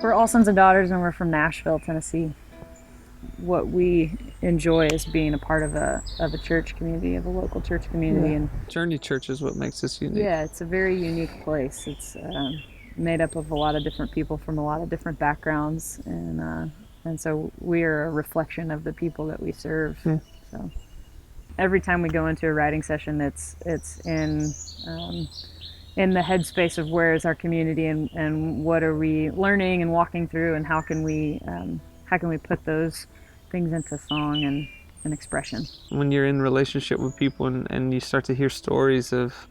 We're all sons and daughters, and we're from Nashville, Tennessee. What we enjoy is being a part of a church community, of a local church community, and Journey Church is what makes us unique. yeah, it's a very unique place. It's made up of a lot of different people from a lot of different backgrounds, and so we are a reflection of the people that we serve. Yeah. So every time we go into a writing session, it's in the headspace of where is our community, and what are we learning and walking through, and how can we put those things into song and expression. When you're in relationship with people and you start to hear stories of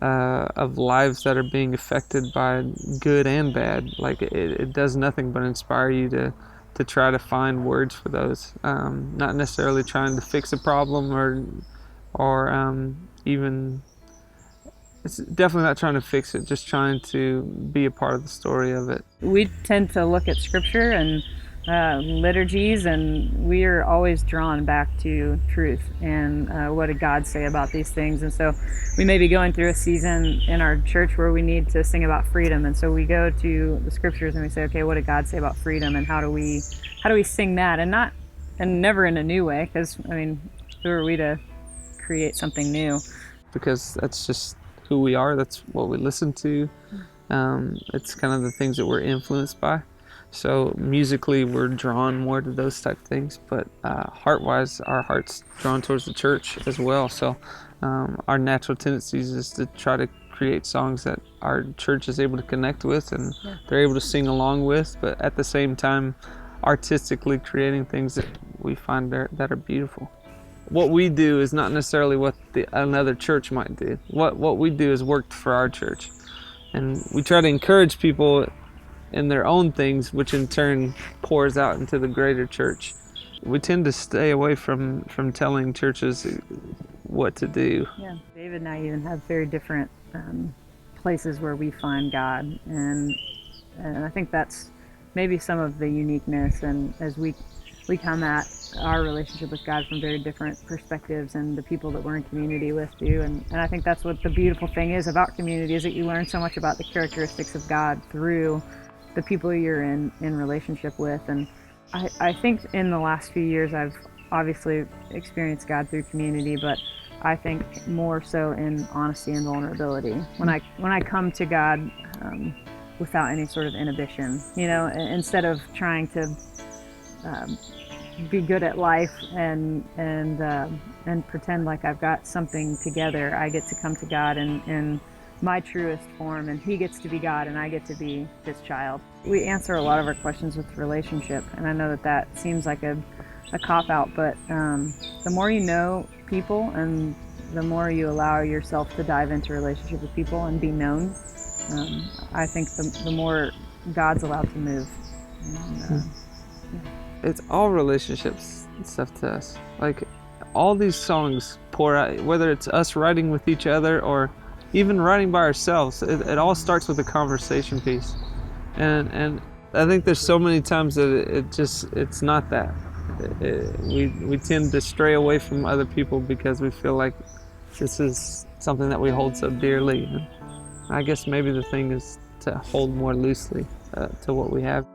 lives that are being affected by good and bad, like it does nothing but inspire you to try to find words for those. Not necessarily trying to fix a problem or even, it's definitely not trying to fix it, just trying to be a part of the story of it. We tend to look at scripture and liturgies, and we are always drawn back to truth and what did God say about these things. And so we may be going through a season in our church where we need to sing about freedom, and so we go to the scriptures and we say, okay, what did God say about freedom, and how do we sing that, and never in a new way, because I mean, who are we to create something new? Because that's just who we are, that's what we listen to. It's kind of the things that we're influenced by. So musically we're drawn more to those type of things, but heart-wise our heart's drawn towards the church as well. So our natural tendencies is to try to create songs that our church is able to connect with and they're able to sing along with, but at the same time artistically creating things that we find that are beautiful. What we do is not necessarily what another church might do. What we do is worked for our church, and we try to encourage people in their own things, which in turn pours out into the greater church. We tend to stay away from telling churches what to do. Yeah, David and I even have very different places where we find God, and I think that's maybe some of the uniqueness. And as we come at our relationship with God from very different perspectives, and the people that we're in community with do, and I think that's what the beautiful thing is about community, is that you learn so much about the characteristics of God through the people you're in relationship with. And I think in the last few years I've obviously experienced God through community, but I think more so in honesty and vulnerability. When I come to God without any sort of inhibition, instead of trying to be good at life and pretend like I've got something together, I get to come to God in my truest form, and He gets to be God and I get to be His child. We answer a lot of our questions with relationship, and I know that seems like a cop-out, but the more you know people and the more you allow yourself to dive into relationship with people and be known, I think the more God's allowed to move. And, It's all relationships and stuff to us. Like all these songs pour out, whether it's us writing with each other or even writing by ourselves, it all starts with a conversation piece. And I think there's so many times that it's not that. We tend to stray away from other people because we feel like this is something that we hold so dearly. And I guess maybe the thing is to hold more loosely to what we have.